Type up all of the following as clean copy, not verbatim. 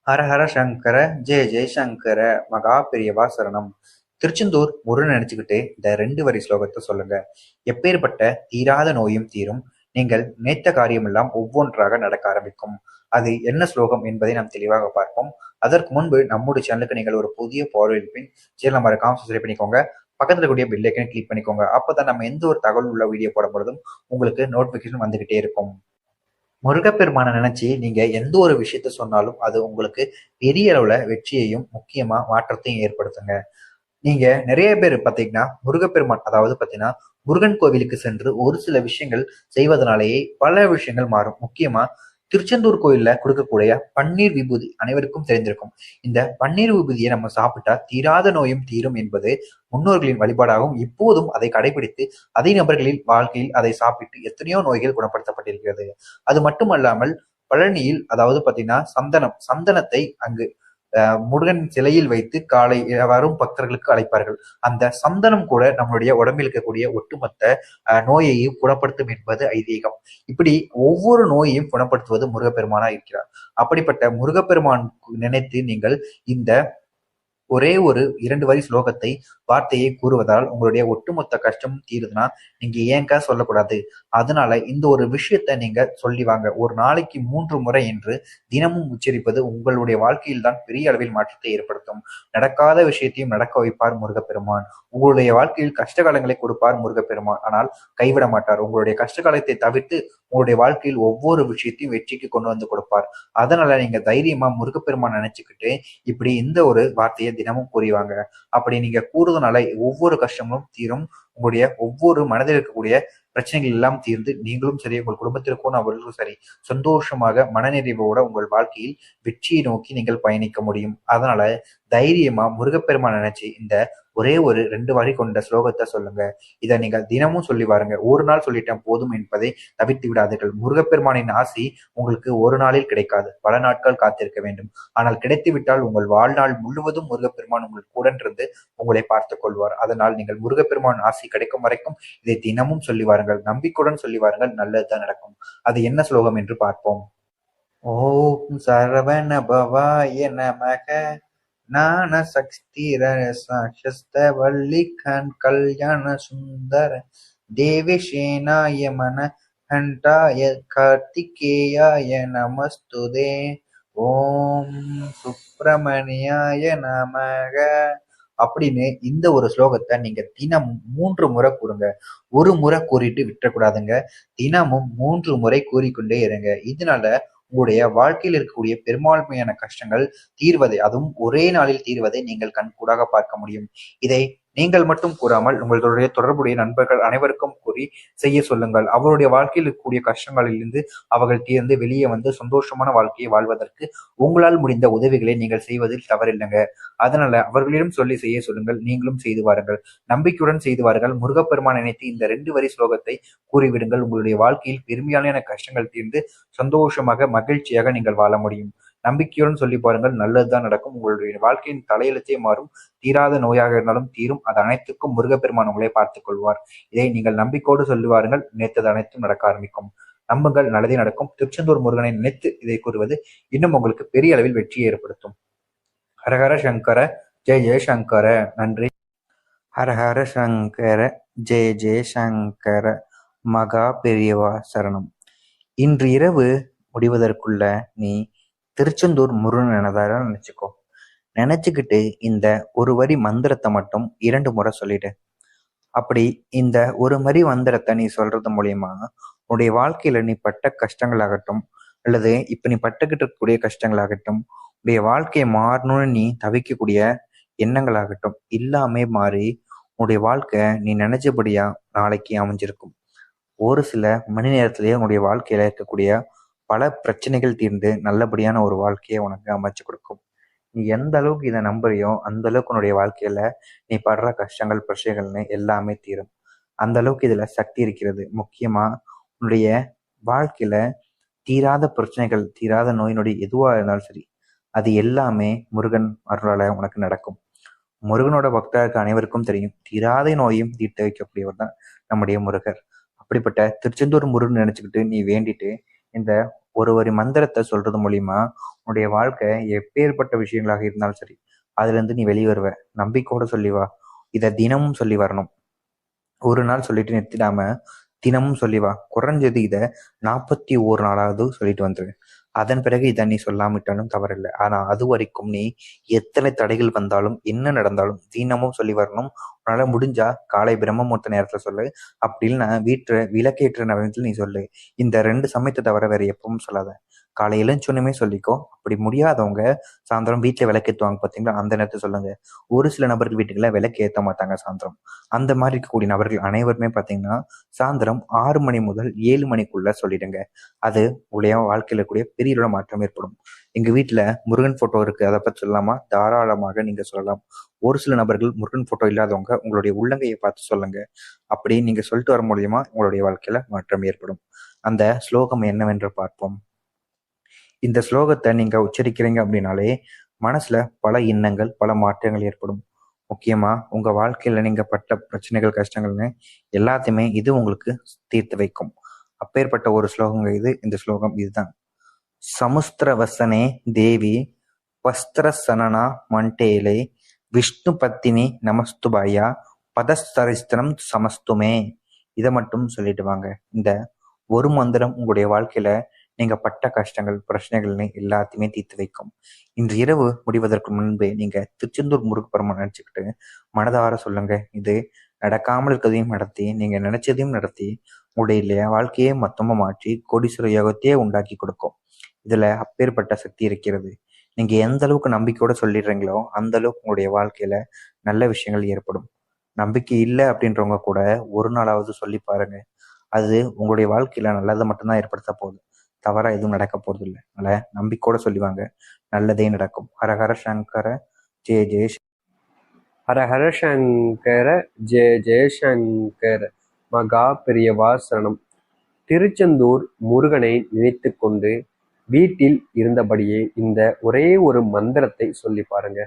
ஹரஹர சங்கர, ஜெய ஜெய சங்கர, மகா பெரியவா சரணம். திருச்செந்தூர் முருகன் நினைச்சுக்கிட்டு இந்த 2 வரி ஸ்லோகத்தை சொல்லுங்க. எப்பேற்பட்ட தீராத நோயும் தீரும். நீங்கள் நினைத்த காரியமெல்லாம் ஒவ்வொன்றாக நடக்க ஆரம்பிக்கும். அது என்ன ஸ்லோகம் என்பதை நாம் தெளிவாக பார்ப்போம். அதற்கு முன்பு நம்முடைய சேனலுக்கு நீங்கள் ஒரு புதிய பார்வையில்பின் சேனலை மறக்காம சப்ஸ்கிரைப் பண்ணிக்கோங்க. பக்கத்துல கூடிய பெல் ஐக்கனை கிளிக் பண்ணிக்கோங்க. அப்பதான் நம்ம எந்த ஒரு தகவல் உள்ள வீடியோ போடும் பொழுதும் உங்களுக்கு நோட்டிபிகேஷன் வந்துகிட்டே இருக்கும். முருகப்பெருமான நினைச்சு நீங்க எந்த ஒரு விஷயத்த சொன்னாலும் அது உங்களுக்கு பெரிய அளவுல வெற்றியையும் முக்கியமா மாற்றத்தையும் ஏற்படுத்துங்க. நீங்க நிறைய பேர் பாத்தீங்கன்னா முருகப்பெருமான் அதாவது பாத்தீங்கன்னா முருகன் கோவிலுக்கு சென்று ஒரு சில விஷயங்கள் செய்வதனாலேயே பல விஷயங்கள் மாறும். முக்கியமா திருச்செந்தூர் கோயில்ல கொடுக்கக்கூடிய பன்னீர் விபூதி அனைவருக்கும் தெரிந்திருக்கும். இந்த பன்னீர் விபூதியை நம்ம சாப்பிட்டா தீராத நோயும் தீரும் என்பது முன்னோர்களின் வழிபாடாகவும் இப்போதும் அதை கடைபிடித்து அதே நபர்களின் வாழ்க்கையில் அதை சாப்பிட்டு எத்தனையோ நோய்கள் குணப்படுத்தப்பட்டிருக்கிறது. அது மட்டுமல்லாமல் பழனியில் அதாவது பாத்தீங்கன்னா சந்தனத்தை அங்கு முருகன் சிலையில் வைத்து காலை வரும் பக்தர்களுக்கு அழைப்பார்கள். அந்த சந்தனம் கூட நம்மளுடைய உடம்பில் இருக்கக்கூடிய ஒட்டுமொத்த நோயையும் குணப்படுத்தும் என்பது ஐதீகம். இப்படி ஒவ்வொரு நோயையும் குணப்படுத்துவது முருகப்பெருமானா இருக்கிறார். அப்படிப்பட்ட முருகப்பெருமான் நினைத்து நீங்கள் இந்த ஒரே ஒரு 2 வரி ஸ்லோகத்தை வார்த்தையை கூறுவதால் உங்களுடைய ஒட்டுமொத்த கஷ்டமும் தீருதுன்னா நீங்க ஏன்கா சொல்லக்கூடாது. அதனால இந்த ஒரு விஷயத்த நீங்க சொல்லி வாங்க. ஒரு நாளைக்கு 3 முறை என்று தினமும் உச்சரிப்பது உங்களுடைய வாழ்க்கையில் தான் பெரிய அளவில் மாற்றத்தை ஏற்படுத்தும். நடக்காத விஷயத்தையும் நடக்க வைப்பார் முருகப்பெருமான். உங்களுடைய வாழ்க்கையில் கஷ்டகாலங்களை கொடுப்பார் முருகப்பெருமான். ஆனால் கைவிட மாட்டார். உங்களுடைய கஷ்டகாலத்தை தவிர்த்து உங்களுடைய வாழ்க்கையில் ஒவ்வொரு விஷயத்தையும் வெற்றிக்கு கொண்டு வந்து கொடுப்பார். அதனால நீங்க தைரியமா முருகப்பெருமான் நினைச்சுக்கிட்டு இப்படி இந்த ஒரு வார்த்தையை தினமும் கூறிவாங்க. அப்படி நீங்க கூறுவதனால ஒவ்வொரு கஷ்டமும் தீரும். உங்களுடைய ஒவ்வொரு மனதில் இருக்கக்கூடிய பிரச்சனைகள் எல்லாம் தீர்ந்து நீங்களும் சரி உங்கள் குடும்பத்திற்கும் அவர்களும் சரி சந்தோஷமாக மனநிறைவோட உங்கள் வாழ்க்கையில் வெற்றியை நோக்கி நீங்கள் பயணிக்க முடியும். அதனால தைரியமா முருகப்பெருமான் நினைச்சு இந்த ஒரே ஒரு 2 வரி கொண்ட ஸ்லோகத்தை சொல்லுங்க. இதை நீங்க தினமும் சொல்லி பாருங்க. ஒரு நாள் சொல்லிட்டேன் போதும் என்பதை தவிர்த்து விடாதீர்கள். முருகப்பெருமானின் ஆசி உங்களுக்கு ஒரு நாளில் கிடைக்காது. பல நாட்கள் காத்திருக்க வேண்டும். ஆனால் கிடைத்துவிட்டால் உங்கள் வாழ்நாள் முழுவதும் முருகப்பெருமான் உங்கள் கூட இருந்து உங்களை பார்த்துக் கொள்வார். அதனால் நீங்கள் முருகப்பெருமான் ஆசி கிடைக்கும் வரைக்கும் இதை தினமும் சொல்லி வாருங்கள். நம்பிக்கையுடன் சொல்லி வாருங்கள். நல்லதுதான் நடக்கும். அது என்ன ஸ்லோகம் என்று பார்ப்போம். ஓம் சரவண பவாய நமக ஞான சக்திர சஸ்தவல்லிகன் கல்யாண சுந்தர தேவசேனாய மன ஹண்டாய கார்த்திகேயாய நமஸ்துதே. ஓம் சுப்பிரமணியாய நமக அப்படின்னு இந்த ஒரு ஸ்லோகத்தை நீங்க தினமும் 3 முறை கூறுங்க. ஒரு முறை கூறிட்டு விட்டுறக்கூடாதுங்க. தினமும் 3 முறை கூறிக்கொண்டே இருங்க. இதனால உங்களுடைய வாழ்க்கையில் இருக்கக்கூடிய பெரும்பான்மையான கஷ்டங்கள் தீர்வதை அதுவும் ஒரே நாளில் தீர்வதை நீங்கள் கண்கூடாக பார்க்க முடியும். இதை நீங்கள் மட்டும் கூறாமல் உங்களுடைய தொடர்புடைய நண்பர்கள் அனைவருக்கும் கூறி செய்ய சொல்லுங்கள். அவருடைய வாழ்க்கையில் இருக்கக்கூடிய கஷ்டங்களிலிருந்து அவர்கள் தீர்ந்து வெளியே வந்து சந்தோஷமான வாழ்க்கையை வாழ்வதற்கு உங்களால் முடிந்த உதவிகளை நீங்கள் செய்வதில் தவறில்லைங்க. அதனால அவர்களிடம் சொல்லி செய்ய சொல்லுங்கள். நீங்களும் செய்து வாருங்கள். நம்பிக்கையுடன் செய்து வாருங்கள். முருகப்பெருமான் நினைத்து இந்த 2 வரி ஸ்லோகத்தை கூறிவிடுங்கள். உங்களுடைய வாழ்க்கையில் பெருமையான கஷ்டங்கள் தீர்ந்து சந்தோஷமாக மகிழ்ச்சியாக நீங்கள் வாழ முடியும். நம்பிக்கையுடன் சொல்லி பாருங்கள். நல்லதுதான் நடக்கும். உங்களுடைய வாழ்க்கையின் தலையெழுத்தே மாறும். தீராத நோயாக இருந்தாலும் தீரும். அது அனைத்துக்கும் முருகப்பெருமான் உங்களை பார்த்துக் கொள்வார். இதை நீங்கள் நம்பிக்கையோடு சொல்லுவாருங்கள். நினைத்தது அனைத்தும் நடக்க ஆரம்பிக்கும். நம்புங்கள், நல்லதே நடக்கும். திருச்செந்தூர் முருகனை நினைத்து இதை கூறுவது இன்னும் உங்களுக்கு பெரிய அளவில் வெற்றியை ஏற்படுத்தும். ஹரஹர சங்கர, ஜெய ஜெய சங்கர. நன்றி. ஹரஹர சங்கர, ஜெய ஜெய சங்கர, மகா பெரியவா சரணம். இன்று இரவு முடிவதற்குள்ள நீ திருச்செந்தூர் முருகன் எனதார நினைச்சுக்கோ. நினைச்சுக்கிட்டு இந்த ஒரு வரி மந்திரத்தை மட்டும் 2 முறை சொல்லிடு. அப்படி இந்த ஒரு வரி மந்திரத்தை நீ சொல்றது மூலியமா உன்னுடைய வாழ்க்கையில நீ பட்ட கஷ்டங்களாகட்டும் அல்லது இப்ப நீ பட்டுக்கிட்டு இருக்கக்கூடிய கஷ்டங்களாகட்டும் உன்னுடைய வாழ்க்கையை மாறணும்னு நீ தவிக்கக்கூடிய எண்ணங்களாகட்டும் எல்லாமே மாறி உன்னுடைய வாழ்க்கை நீ நினைச்சபடியா நாளைக்கு அமைஞ்சிருக்கும். ஒரு சில மணி நேரத்திலேயே உன்னுடைய வாழ்க்கையில இருக்கக்கூடிய பல பிரச்சனைகள் தீர்ந்து நல்லபடியான ஒரு வாழ்க்கையை உனக்கு அமைச்சு கொடுக்கும். நீ எந்த அளவுக்கு இதை நம்புறியோ அந்த அளவுக்கு உன்னுடைய வாழ்க்கையில நீ படுற கஷ்டங்கள் பிரச்சனைகள்னு எல்லாமே தீரும். அந்த அளவுக்கு இதுல சக்தி இருக்கிறது. முக்கியமா உன்னுடைய வாழ்க்கையில தீராத பிரச்சனைகள் தீராத நோய் நொடி எதுவா இருந்தாலும் சரி அது எல்லாமே முருகன் அருளால உனக்கு நடக்கும். முருகனோட பக்தருக்கு அனைவருக்கும் தெரியும் தீராத நோயும் தீர்த்து வைக்கக்கூடியவர் தான் நம்முடைய முருகர். அப்படிப்பட்ட திருச்செந்தூர் முருகன் நினைச்சுக்கிட்டு நீ வேண்டிட்டு இந்த ஒரு வரி மந்திரத்தை சொல்றது மூலியமா உன்னுடைய வாழ்க்கை எப்பேற்பட்ட விஷயங்களாக இருந்தாலும் சரி, அதுல இருந்து நீ வெளியே வருவ. நம்பிக்கையோட சொல்லி வா. இதை தினமும் சொல்லி வரணும். ஒரு நாள் சொல்லிட்டு நிறுத்திடாம தினமும் சொல்லி வா. குறைஞ்சது இதை 41 நாளாவது சொல்லிட்டு வந்துரு. அதன் பிறகு இதை நீ சொல்லாமிட்டாலும் தவறில்லை. ஆனா அது வரைக்கும் நீ எத்தனை தடைகள் வந்தாலும் என்ன நடந்தாலும் தினமும் சொல்லி வரணும். உன்னால முடிஞ்சா காலை பிரம்ம முகூர்த்த நேரத்துல சொல்லு. அப்படி இல்லைன்னா விளக்கேற்ற நேரத்தில் நீ சொல்லு. இந்த 2 சமயத்தை தவிர வேற எப்பவும் சொல்லாத. காலை எழுந்தோன்னுமே சொல்லிக்கோ. அப்படி முடியாதவங்க சாயந்தரம் வீட்டுல விளக்கேற்றுவாங்க பார்த்தீங்களா, அந்த நேரத்தை சொல்லுங்க. ஒரு சில நபர்கள் வீட்டுக்குள்ள விளக்கு ஏற்ற மாட்டாங்க சாயந்தரம். அந்த மாதிரி இருக்கக்கூடிய நபர்கள் அனைவருமே பார்த்தீங்கன்னா சாயந்தரம் 6 மணி முதல் 7 மணிக்குள்ள சொல்லிடுங்க. அது உங்களுடைய வாழ்க்கையில கூடிய பெரிய மாற்றம் ஏற்படும். எங்க வீட்டுல முருகன் போட்டோ இருக்கு, அதை பத்தி சொல்லலாமா? தாராளமாக நீங்க சொல்லலாம். ஒரு சில நபர்கள் முருகன் போட்டோ இல்லாதவங்க உங்களுடைய உள்ளங்கையை பார்த்து சொல்லுங்க. அப்படி நீங்க சொல்லிட்டு வர மூலியமா உங்களுடைய வாழ்க்கையில மாற்றம் ஏற்படும். அந்த ஸ்லோகம் என்னவென்று பார்ப்போம். இந்த ஸ்லோகத்தை நீங்க உச்சரிக்கிறீங்க அப்படின்னாலே மனசுல பல எண்ணங்கள், பல மாற்றங்கள் ஏற்படும். முக்கியமா உங்க வாழ்க்கையில நீங்க பட்ட பிரச்சனைகள், கஷ்டங்கள்னு எல்லாத்தையுமே இது உங்களுக்கு தீர்த்து வைக்கும். அப்பேற்பட்ட ஒரு ஸ்லோகங்க இது. இந்த ஸ்லோகம் இதுதான். சமுஸ்திரவசனே தேவி வஸ்திரசனனா மண்டேலே விஷ்ணு பத்தினி நமஸ்துபாயா பதஸ்தரிஸ்திரம் சமஸ்துமே. இதை மட்டும் சொல்லிட்டு வாங்க. இந்த ஒரு மந்திரம் உங்களுடைய வாழ்க்கையில நீங்க பட்ட கஷ்டங்கள், பிரச்சனைகள்னு எல்லாத்தையுமே தீர்த்து வைக்கும். இன்று இரவு முடிவதற்கு முன்பே நீங்க திருச்செந்தூர் முருகப்பெருமான் நினைச்சுக்கிட்டு மனதார சொல்லுங்க. இது நடக்காமல் இருக்கிறதையும் நடத்தி, நீங்க நினைச்சதையும் நடத்தி, உங்களுடைய வாழ்க்கையே மொத்தமா மாற்றி கோடீஸ்வர யோகத்தையே உண்டாக்கி கொடுக்கும். இதுல அப்பேற்பட்ட சக்தி இருக்கிறது. நீங்க எந்த அளவுக்கு நம்பிக்கையோட சொல்லிடுறீங்களோ அந்த அளவுக்கு உங்களுடைய வாழ்க்கையில நல்ல விஷயங்கள் ஏற்படும். நம்பிக்கை இல்லை அப்படின்றவங்க கூட ஒரு நாளாவது சொல்லி பாருங்க. அது உங்களுடைய வாழ்க்கையில நல்லதை மட்டும்தான் ஏற்படுத்த போகுது. தவறா எதுவும் நடக்க போறது இல்லை. அதனால நம்பிக்கையோட சொல்லுவாங்க, நல்லதே நடக்கும். ஹரஹர சங்கர ஜெய ஜெய. ஹரஹர சங்கர ஜெய ஜெயசங்கர. மகா பெரியவா சரணம். திருச்செந்தூர் முருகனை நினைத்து கொண்டு வீட்டில் இருந்தபடியே இந்த ஒரே ஒரு மந்திரத்தை சொல்லி பாருங்க.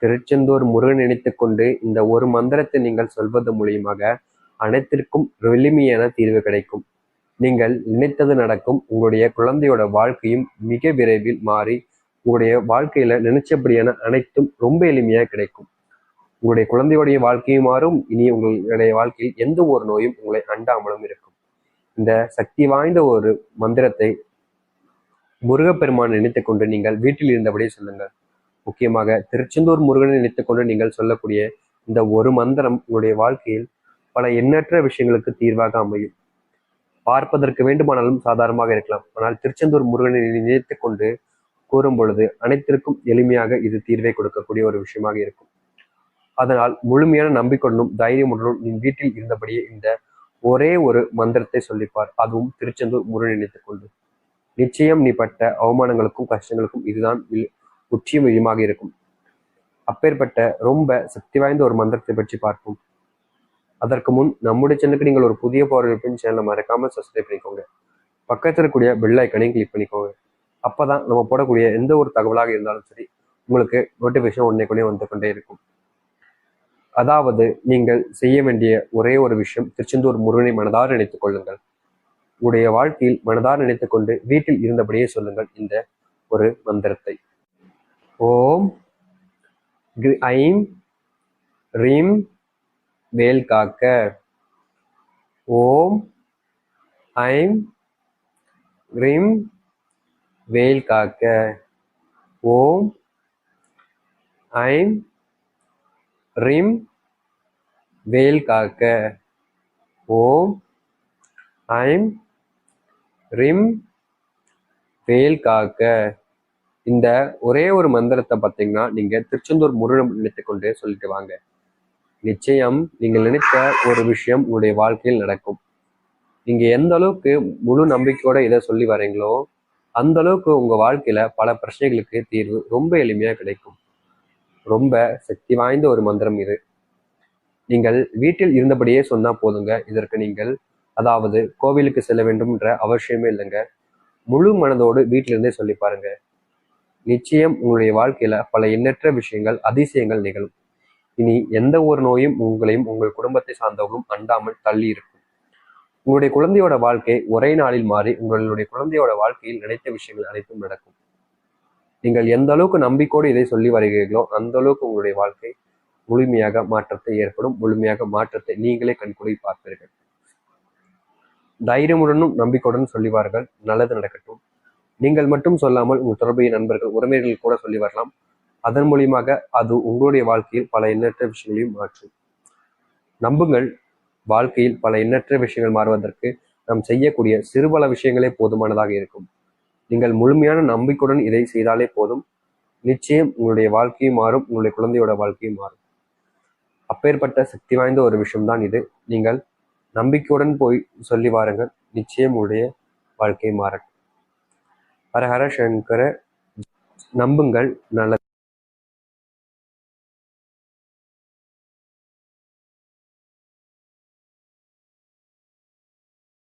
திருச்செந்தூர் முருகன் நினைத்து கொண்டு இந்த ஒரு மந்திரத்தை நீங்கள் சொல்வது மூலியமாக அனைத்திற்கும் எளிமையான தீர்வு கிடைக்கும். நீங்கள் நினைத்தது நடக்கும். உங்களுடைய குழந்தையோட வாழ்க்கையும் மிக விரைவில் மாறி உங்களுடைய வாழ்க்கையில நினைச்சபடியான அனைத்தும் ரொம்ப எளிமையாக கிடைக்கும். உங்களுடைய குழந்தையுடைய வாழ்க்கையும் மாறும். இனி உங்களுடைய வாழ்க்கையில் எந்த ஒரு நோயும் உங்களை அண்டாமலும் இருக்கும். இந்த சக்தி வாய்ந்த ஒரு மந்திரத்தை முருகப்பெருமான் நினைத்துக் கொண்டு நீங்கள் வீட்டில் இருந்தபடியே சொல்லுங்கள். முக்கியமாக திருச்செந்தூர் முருகனை நினைத்துக் கொண்டு நீங்கள் சொல்லக்கூடிய இந்த ஒரு மந்திரம் உங்களுடைய வாழ்க்கையில் பல எண்ணற்ற விஷயங்களுக்கு தீர்வாக அமையும். பார்ப்பதற்கு வேண்டுமானாலும் சாதாரணமாக இருக்கலாம். ஆனால் திருச்செந்தூர் முருகனை நினைத்துக் கொண்டு கூறும் பொழுது அனைத்திற்கும் எளிமையாக இது தீர்வை கொடுக்கக்கூடிய ஒரு விஷயமாக இருக்கும். அதனால் முழுமையான நம்பிக்கையுடனும் தைரியமுடனும் நீ வீட்டில் இருந்தபடியே இந்த ஒரே ஒரு மந்திரத்தை சொல்லிப்பார். அதுவும் திருச்செந்தூர் முருகனை நினைத்துக் கொண்டு. நிச்சயம் நீ பட்ட அவமானங்களுக்கும் கஷ்டங்களுக்கும் இதுதான் உச்சியும் விஜயமாக இருக்கும். அப்பேற்பட்ட ரொம்ப சக்தி வாய்ந்த ஒரு மந்திரத்தை பற்றி பார்ப்போம். அதற்கு முன் நம்முடைய சேனலுக்கு நீங்கள் ஒரு புதிய பார்வையின் சேனலை மறக்காம சப்ஸ்கிரைப் பண்ணிக்கோங்க. பக்கத்தில் இருக்கக்கூடிய பெல் ஐக்கனையும் கிளிக் பண்ணிக்கோங்க. அப்பதான் நம்ம போடக்கூடிய எந்த ஒரு தகவலாக இருந்தாலும் சரி உங்களுக்கு நோட்டிபிகேஷன் உடனே வந்து கொண்டே இருக்கும். அதாவது நீங்கள் செய்ய வேண்டிய ஒரே ஒரு விஷயம், திருச்செந்தூர் முருகனை மனதார நினைத்துக் கொள்ளுங்கள். உங்களுடைய வாழ்க்கையில் மனதார நினைத்துக் கொண்டு வீட்டில் இருந்தபடியே சொல்லுங்கள் இந்த ஒரு மந்திரத்தை. ஓம் ஐம் ரீம் வேல் காக்க. ஓம் ஐம் ரீம் வேல் காக்க. ஓம் ஐம் ரீம் வேல் காக்க. ஓம் ஐம் ரிம் வேல் காக்க. இந்த ஒரே ஒரு மந்திரத்தை பார்த்தீங்கன்னா நீங்க திருச்செந்தூர் முருகன் நினைத்துக் கொண்டே சொல்லிட்டு வாங்க. நிச்சயம் நீங்கள் நினைத்த ஒரு விஷயம் உங்களுடைய வாழ்க்கையில் நடக்கும். நீங்க எந்த அளவுக்கு முழு நம்பிக்கையோட இதை சொல்லி வரீங்களோ அந்த அளவுக்கு உங்க வாழ்க்கையில பல பிரச்சனைகளுக்கு தீர்வு ரொம்ப எளிமையா கிடைக்கும். ரொம்ப சக்தி வாய்ந்த ஒரு மந்திரம் இது. நீங்கள் வீட்டில் இருந்தபடியே சொன்னா போதுங்க. இதற்கு நீங்கள் அதாவது கோவிலுக்கு செல்ல வேண்டும்ன்ற அவசியமே இல்லைங்க. முழு மனதோடு வீட்டிலிருந்தே சொல்லி பாருங்க. நிச்சயம் உங்களுடைய வாழ்க்கையில பல எண்ணற்ற விஷயங்கள், அதிசயங்கள் நிகழும். இனி எந்த ஒரு நோயும் உங்களையும் உங்கள் குடும்பத்தை சார்ந்தவர்களும் அண்டாமல் தள்ளி இருக்கும். உங்களுடைய குழந்தையோட வாழ்க்கை ஒரே நாளில் மாறி உங்களுடைய குழந்தையோட வாழ்க்கையில் நினைத்த விஷயங்கள் அனைத்தும் நடக்கும். நீங்கள் எந்த அளவுக்கு நம்பிக்கையோடு இதை சொல்லி வருகிறீர்களோ அந்த அளவுக்கு உங்களுடைய வாழ்க்கை முழுமையாக மாற்றத்தை ஏற்படும். முழுமையாக மாற்றத்தை நீங்களே கண்கூடி பார்ப்பீர்கள். தைரியமுடனும் நம்பிக்கையுடன் சொல்லிவார்கள். நல்லது நடக்கட்டும். நீங்கள் மட்டும் சொல்லாமல் உங்கள் தொடர்புடைய நண்பர்கள், உறவினர்கள் கூட சொல்லி வரலாம். அதன் மூலியமாக அது உங்களுடைய வாழ்க்கையில் பல எண்ணற்ற விஷயங்களையும் மாற்றும். நம்புங்கள், வாழ்க்கையில் பல எண்ணற்ற விஷயங்கள் மாறுவதற்கு நாம் செய்யக்கூடிய சிறுபல விஷயங்களே போதுமானதாக இருக்கும். நீங்கள் முழுமையான நம்பிக்கையுடன் இதை செய்தாலே போதும். நிச்சயம் உங்களுடைய வாழ்க்கையும் மாறும், உங்களுடைய குழந்தையோட வாழ்க்கையும் மாறும். அப்பேற்பட்ட சக்தி வாய்ந்த ஒரு விஷயம்தான் இது. நீங்கள் நம்பிக்கையுடன் போய் சொல்லி வாருங்கள். நிச்சயம் உங்களுடைய வாழ்க்கை மாறட்டும். ஹர ஹர சங்கர. நம்புங்கள், நல்லது